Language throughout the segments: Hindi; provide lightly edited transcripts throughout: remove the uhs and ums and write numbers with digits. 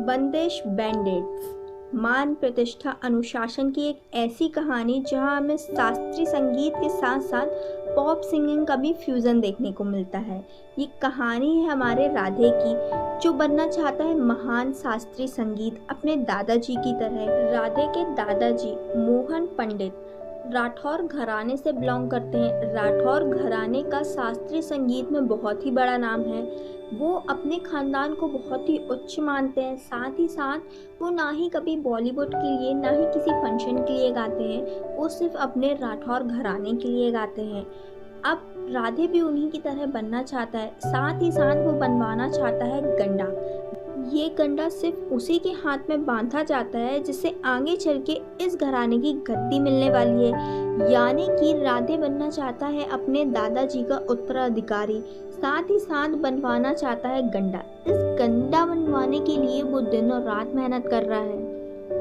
बंदिश बैंडिट्स मान प्रतिष्ठा अनुशासन की एक ऐसी कहानी जहां हमें शास्त्रीय संगीत के साथ साथ पॉप सिंगिंग का भी फ्यूजन देखने को मिलता है। ये कहानी है हमारे राधे की, जो बनना चाहता है महान शास्त्रीय संगीत अपने दादाजी की तरह। राधे के दादाजी मोहन पंडित राठौर घराने से बिलोंग करते हैं। राठौर घराने का शास्त्रीय संगीत में बहुत ही बड़ा नाम है। वो अपने खानदान को बहुत ही उच्च मानते हैं। साथ ही साथ वो ना ही कभी बॉलीवुड के लिए ना ही किसी फंक्शन के लिए गाते हैं, वो सिर्फ अपने राठौर घराने के लिए गाते हैं। अब राधे भी उन्हीं की तरह बनना चाहता है। साथ ही साथ वो बनवाना चाहता है गंडा। ये गंडा सिर्फ उसी के हाथ में बांधा जाता है जिससे आगे चल के इस घराने की गद्दी मिलने वाली है। यानी कि राधे बनना चाहता है अपने दादाजी का उत्तराधिकारी। साथ ही साथ बनवाना चाहता है गंडा। इस गंडा बनवाने के लिए वो दिन और रात मेहनत कर रहा है।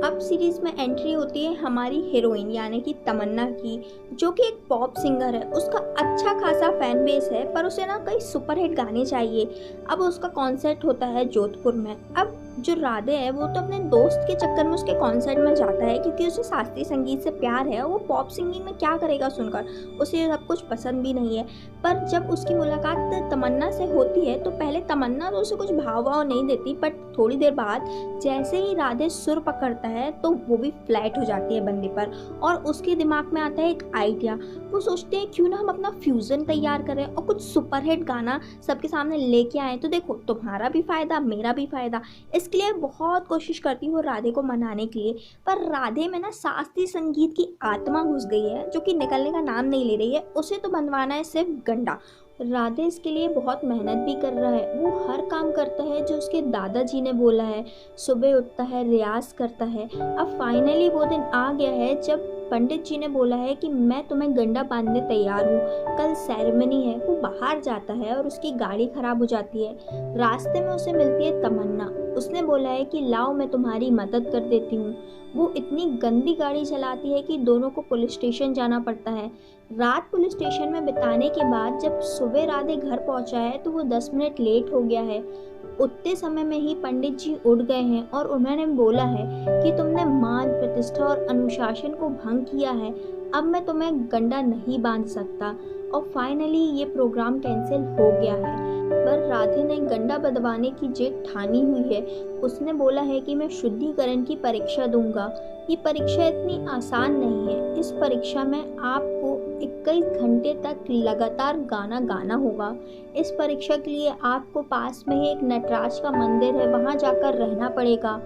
अब सीरीज में एंट्री होती है हमारी हीरोइन यानी कि तमन्ना की, जो कि एक पॉप सिंगर है। उसका अच्छा खासा फैन बेस है, पर उसे ना कई सुपरहिट गाने चाहिए। अब उसका कॉन्सर्ट होता है जोधपुर में। अब जो राधे है वो तो अपने दोस्त के चक्कर में उसके कॉन्सर्ट में जाता है, क्योंकि उसे शास्त्रीय संगीत से प्यार है। वो पॉप सिंगिंग में क्या करेगा सुनकर, उसे सब कुछ पसंद भी नहीं है। पर जब उसकी मुलाकात तमन्ना से होती है तो पहले तमन्ना तो उसे कुछ भाव नहीं देती, बट थोड़ी देर बाद जैसे ही राधे सुर पकड़ता है तो वो भी फ्लैट हो जाती है बंदे पर, और उसके दिमाग में आता है एक आइडिया। वो सोचते हैं क्यों ना हम अपना फ्यूजन तैयार करें और कुछ सुपरहिट गाना सबके सामने लेके आए, तो देखो तुम्हारा भी फायदा मेरा भी फायदा। इसके लिए बहुत कोशिश करती हूँ राधे को मनाने के लिए, पर राधे में ना शास्त्रीय संगीत की आत्मा घुस गई है जो कि निकलने का नाम नहीं ले रही है। उसे तो बनवाना है सिर्फ गंडा। राधे इसके लिए बहुत मेहनत भी कर रहा है। वो हर काम करता है जो उसके दादाजी ने बोला है। सुबह उठता है, रियाज करता है। अब फाइनली वो दिन आ गया है जब पंडित जी ने बोला है कि मैं तुम्हें गंडा बांधने तैयार हूँ, कल सेरेमनी है। वो बाहर जाता है और उसकी गाड़ी खराब हो जाती है। रास्ते में उसे मिलती है तमन्ना। उसने बोला है कि लाओ मैं तुम्हारी मदद कर देती हूँ। वो इतनी गंदी गाड़ी चलाती है कि दोनों को पुलिस स्टेशन जाना पड़ता है। रात पुलिस स्टेशन में बिताने के बाद जब सुबह राधे घर पहुंचा है तो वो 10 मिनट लेट हो गया है। उतने समय में ही पंडित जी उठ गए हैं और उन्होंने बोला है कि तुमने मान प्रतिष्ठा और अनुशासन को भंग किया है, अब मैं तुम्हें गंडा नहीं बांध सकता। और फाइनली ये प्रोग्राम कैंसिल हो गया है। पर राधे ने गंडा बंधवाने की जिद ठानी हुई है। उसने बोला है कि मैं शुद्धिकरण की परीक्षा दूंगा। ये परीक्षा इतनी आसान नहीं है। इस परीक्षा में आपको 21 घंटे तक लगातार गाना गाना होगा। इस परीक्षा के लिए आपको पास में ही एक नटराज का मंदिर है, वहां जाकर रहना पड़ेगा।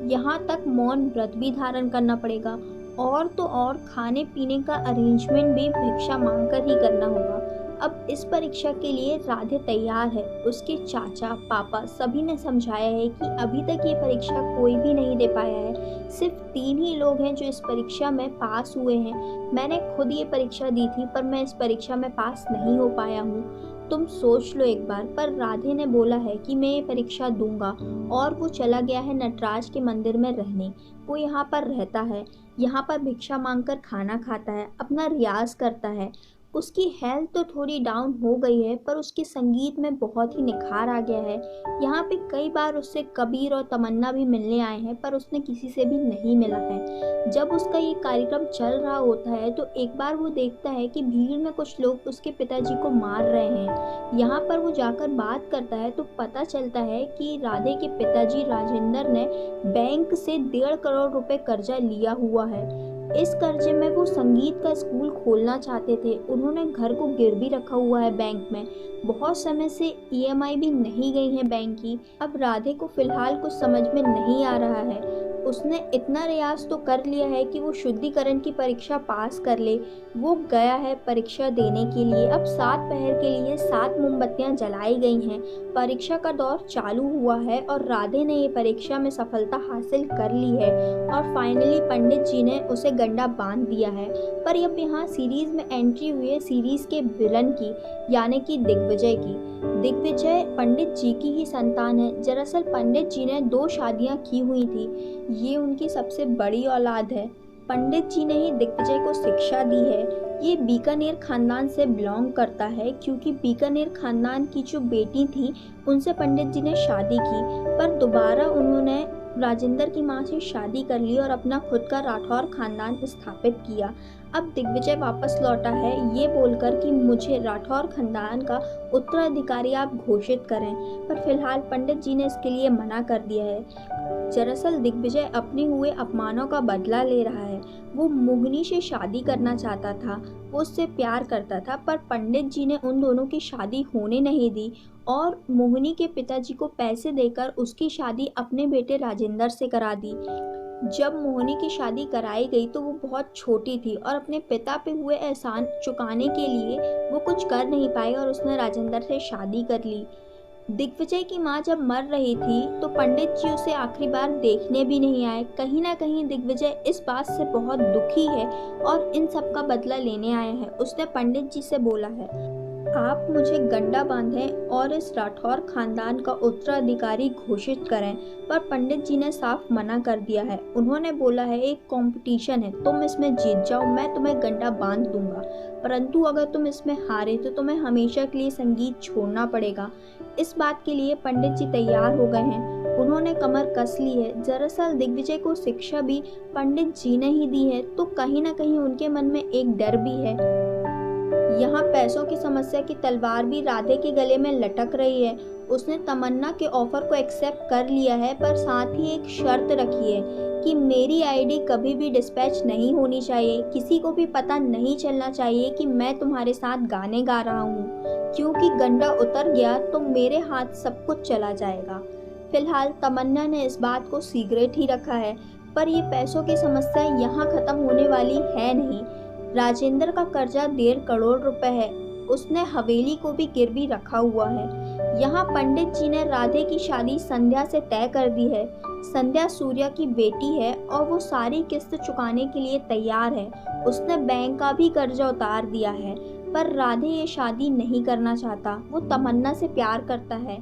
यहाँ तक मौन व्रत भी धारण करना पड़ेगा, और तो और खाने पीने का अरेंजमेंट भी भिक्षा मांगकर ही करना होगा। अब इस परीक्षा के लिए राधे तैयार है। उसके चाचा पापा सभी ने समझाया है कि अभी तक ये परीक्षा कोई भी नहीं दे पाया है। सिर्फ 3 ही लोग हैं जो इस परीक्षा में पास हुए हैं। मैंने खुद ये परीक्षा दी थी, पर मैं इस परीक्षा में पास नहीं हो पाया हूँ। तुम सोच लो एक बार। पर राधे ने बोला है कि मैं ये परीक्षा दूंगा, और वो चला गया है नटराज के मंदिर में रहने। वो यहाँ पर रहता है, यहाँ पर भिक्षा मांगकर खाना खाता है, अपना रियाज करता है। उसकी हेल्थ तो थोड़ी डाउन हो गई है, पर उसके संगीत में बहुत ही निखार आ गया है। यहाँ पे कई बार उससे कबीर और तमन्ना भी मिलने आए हैं, पर उसने किसी से भी नहीं मिला है। जब उसका ये कार्यक्रम चल रहा होता है तो एक बार वो देखता है कि भीड़ में कुछ लोग उसके पिताजी को मार रहे हैं। यहाँ पर वो जाकर बात करता है तो पता चलता है कि राधे के पिताजी राजेंद्र ने बैंक से 1.5 करोड़ रुपए कर्जा लिया हुआ है। इस कर्जे में वो संगीत का स्कूल खोलना चाहते थे। उन्होंने घर को गिरवी रखा हुआ है बैंक में। बहुत समय से ईएमआई भी नहीं गई है बैंक की। अब राधे को फिलहाल कुछ समझ में नहीं आ रहा है। उसने इतना रियाज तो कर लिया है कि वो शुद्धिकरण की परीक्षा पास कर ले। वो गया है परीक्षा देने के लिए। अब 7 पहर के लिए 7 मोमबत्तियां जलाई गई हैं। परीक्षा का दौर चालू हुआ है और राधे ने ये परीक्षा में सफलता हासिल कर ली है, और फाइनली पंडित जी ने उसे गंडा बांध दिया है। पर अब यहाँ सीरीज में एंट्री हुई है सीरीज के विलन की, यानी कि दिग्विजय की। दिग्विजय पंडित जी की ही संतान है। दरअसल पंडित जी ने 2 शादियां की हुई थी। ये उनकी सबसे बड़ी औलाद है। पंडित जी ने ही दिग्विजय को शिक्षा दी है। ये बीकानेर खानदान से बिलोंग करता है, क्योंकि बीकानेर खानदान की जो बेटी थी उनसे पंडित जी ने शादी की, पर दोबारा उन्होंने राजेंद्र की मां से शादी कर ली और अपना खुद का राठौर खानदान स्थापित किया। अब दिग्विजय वापस लौटा है ये बोलकर कि मुझे राठौर खानदान का उत्तराधिकारी आप घोषित करें, पर फिलहाल पंडित जी ने इसके लिए मना कर दिया है। दरअसल दिग्विजय अपने हुए अपमानों का बदला ले रहा है। वो मोहिनी से शादी करना चाहता था, वो उससे प्यार करता था, पर पंडित जी ने उन दोनों की शादी होने नहीं दी और मोहिनी के पिताजी को पैसे देकर उसकी शादी अपने बेटे राजेंद्र से करा दी। जब मोहिनी की शादी कराई गई तो वो बहुत छोटी थी और अपने पिता पे हुए एहसान चुकाने के लिए वो कुछ कर नहीं पाई और उसने राजेंद्र से शादी कर ली। दिग्विजय की मां जब मर रही थी तो पंडित जी उसे आखिरी बार देखने भी नहीं आए। कहीं ना कहीं दिग्विजय इस बात से बहुत दुखी है और इन सब का बदला लेने आया है। उसने पंडित जी से बोला है, आप मुझे गंडा बांधें और इस राठौर खानदान का उत्तराधिकारी घोषित करें, पर पंडित जी ने साफ मना कर दिया है। उन्होंने बोला है एक कंपटीशन है, तुम इसमें जीत जाओ मैं तुम्हें गंडा बांध दूंगा, परंतु अगर तुम इसमें हारे तो तुम्हें हमेशा के लिए संगीत छोड़ना पड़ेगा। इस बात के लिए पंडित जी तैयार हो गए हैं, उन्होंने कमर कस ली है। दरअसल दिग्विजय को शिक्षा भी पंडित जी ने ही दी है, तो कहीं ना कहीं उनके मन में एक डर भी है। यहाँ पैसों की समस्या की तलवार भी राधे के गले में लटक रही है। उसने तमन्ना के ऑफर को एक्सेप्ट कर लिया है, पर साथ ही एक शर्त रखी है कि मेरी आईडी कभी भी डिस्पैच नहीं होनी चाहिए, किसी को भी पता नहीं चलना चाहिए कि मैं तुम्हारे साथ गाने गा रहा हूँ, क्योंकि गंडा उतर गया तो मेरे हाथ सब कुछ चला जाएगा। फिलहाल तमन्ना ने इस बात को सीक्रेट ही रखा है, पर ये पैसों की समस्या यहाँ खत्म होने वाली है नहीं। राजेंद्र का कर्जा 1.5 करोड़ रुपए है, उसने हवेली को भी गिरवी रखा हुआ है। यहाँ पंडित जी ने राधे की शादी संध्या से तय कर दी है। संध्या सूर्या की बेटी है और वो सारी किस्त चुकाने के लिए तैयार है। उसने बैंक का भी कर्जा उतार दिया है, पर राधे ये शादी नहीं करना चाहता, वो तमन्ना से प्यार करता है।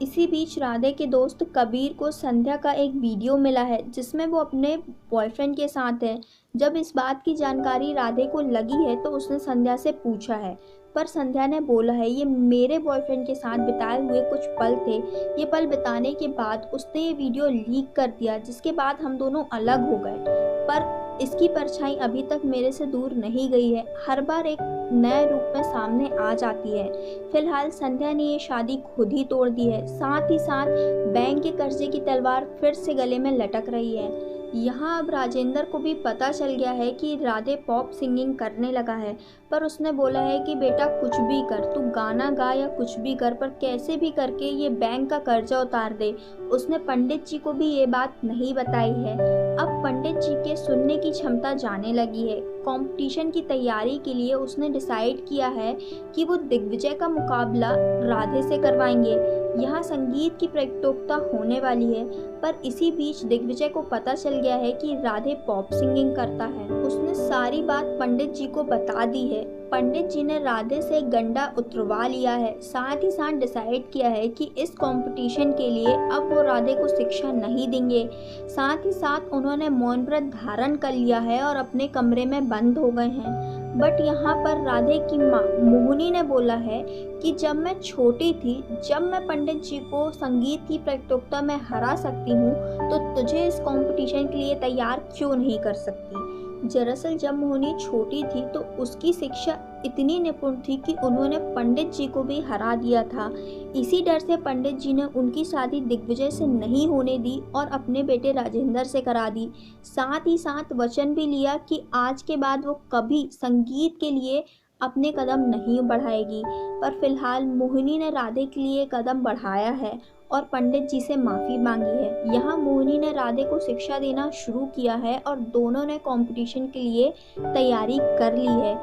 इसी बीच राधे के दोस्त कबीर को संध्या का एक वीडियो मिला है जिसमें वो अपने बॉयफ्रेंड के साथ है। जब इस बात की जानकारी राधे को लगी है तो उसने संध्या से पूछा है, पर संध्या ने बोला है ये मेरे बॉयफ्रेंड के साथ बिताए हुए कुछ पल थे। ये पल बिताने के बाद उसने ये वीडियो लीक कर दिया, जिसके बाद हम दोनों अलग हो गए, पर इसकी परछाई अभी तक मेरे से दूर नहीं गई है, हर बार एक नए रूप में सामने आ जाती है। फिलहाल संध्या ने ये शादी खुद ही तोड़ दी है, साथ ही साथ बैंक के कर्जे की तलवार फिर से गले में लटक रही है। यहाँ अब राजेंद्र को भी पता चल गया है कि राधे पॉप सिंगिंग करने लगा है, पर उसने बोला है कि बेटा कुछ भी कर, तू गाना गा या कुछ भी कर, पर कैसे भी करके ये बैंक का कर्जा उतार दे। उसने पंडित जी को भी ये बात नहीं बताई है। अब पंडित जी के सुनने की क्षमता जाने लगी है। कंपटीशन की तैयारी के लिए उसने डिसाइड किया है कि वो दिग्विजय का मुकाबला राधे से करवाएंगे। यहाँ संगीत की प्रतियोगिता होने वाली है, पर इसी बीच दिग्विजय को पता चल गया है कि राधे पॉप सिंगिंग करता है। उसने सारी बात पंडित जी को बता दी है। पंडित जी ने राधे से गंडा उतरवा लिया है, साथ ही साथ डिसाइड किया है कि इस कंपटीशन के लिए अब वो राधे को शिक्षा नहीं देंगे। साथ ही साथ उन्होंने मौन व्रत धारण कर लिया है और अपने कमरे में बंद हो गए हैं। बट यहाँ पर राधे की माँ मोहिनी ने बोला है कि जब मैं छोटी थी, जब मैं पंडित जी को संगीत की प्रतियोगिता में हरा सकती हूँ, तो तुझे इस कंपटीशन के लिए तैयार क्यों नहीं कर सकती। दरअसल जब मोहिनी छोटी थी तो उसकी शिक्षा इतनी निपुण थी कि उन्होंने पंडित जी को भी हरा दिया था। इसी डर से पंडित जी ने उनकी शादी दिग्विजय से नहीं होने दी और अपने बेटे राजेंद्र से करा दी। साथ ही साथ वचन भी लिया कि आज के बाद वो कभी संगीत के लिए अपने कदम नहीं बढ़ाएगी। पर फिलहाल मोहिनी ने राधे के लिए कदम बढ़ाया है और पंडित जी से माफ़ी मांगी है। यहाँ मोहिनी ने राधे को शिक्षा देना शुरू किया है और दोनों ने कंपटीशन के लिए तैयारी कर ली है।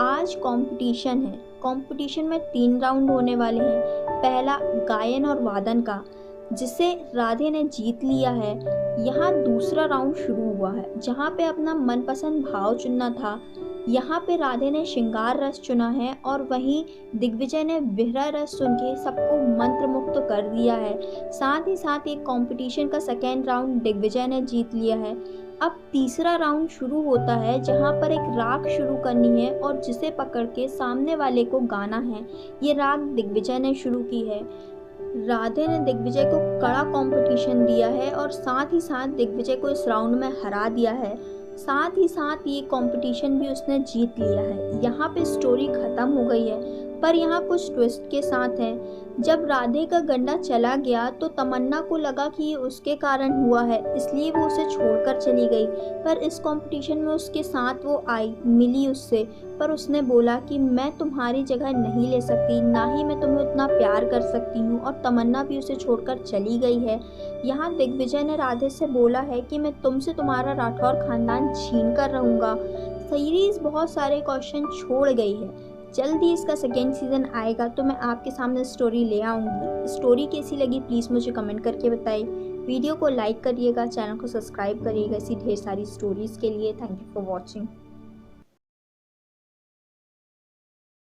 आज कंपटीशन है। कंपटीशन में 3 राउंड होने वाले हैं। पहला गायन और वादन का, जिसे राधे ने जीत लिया है। यहाँ दूसरा राउंड शुरू हुआ है, जहाँ पे अपना मनपसंद भाव चुनना था। यहाँ पे राधे ने श्रृंगार रस चुना है और वहीं दिग्विजय ने विरह रस सुन के सबको मंत्रमुग्ध कर दिया है। साथ ही साथ एक कंपटीशन का सेकेंड राउंड दिग्विजय ने जीत लिया है। अब तीसरा राउंड शुरू होता है, जहाँ पर एक राग शुरू करनी है और जिसे पकड़ के सामने वाले को गाना है। ये राग दिग्विजय ने शुरू की है। राधे ने दिग्विजय को कड़ा कंपटीशन दिया है और साथ ही साथ दिग्विजय को इस राउंड में हरा दिया है। साथ ही साथ ये कंपटीशन भी उसने जीत लिया है। यहाँ पे स्टोरी खत्म हो गई है, पर यहाँ कुछ ट्विस्ट के साथ है। जब राधे का गंडा चला गया तो तमन्ना को लगा कि ये उसके कारण हुआ है, इसलिए वो उसे छोड़कर चली गई। पर इस कंपटीशन में उसके साथ वो आई, मिली उससे, पर उसने बोला कि मैं तुम्हारी जगह नहीं ले सकती, ना ही मैं तुम्हें उतना प्यार कर सकती हूँ, और तमन्ना भी उसे छोड़कर चली गई है। यहाँ दिग्विजय ने राधे से बोला है कि मैं तुमसे तुम्हारा राठौर खानदान छीन कर रहूँगा। सीरीज बहुत सारे क्वेश्चन छोड़ गई है। जल्दी इसका सेकेंड सीजन आएगा तो मैं आपके सामने स्टोरी ले आऊँगी। स्टोरी कैसी लगी प्लीज़ मुझे कमेंट करके बताइए। वीडियो को लाइक करिएगा, चैनल को सब्सक्राइब करिएगा इसी ढेर सारी स्टोरीज़ के लिए। Thank you for watching.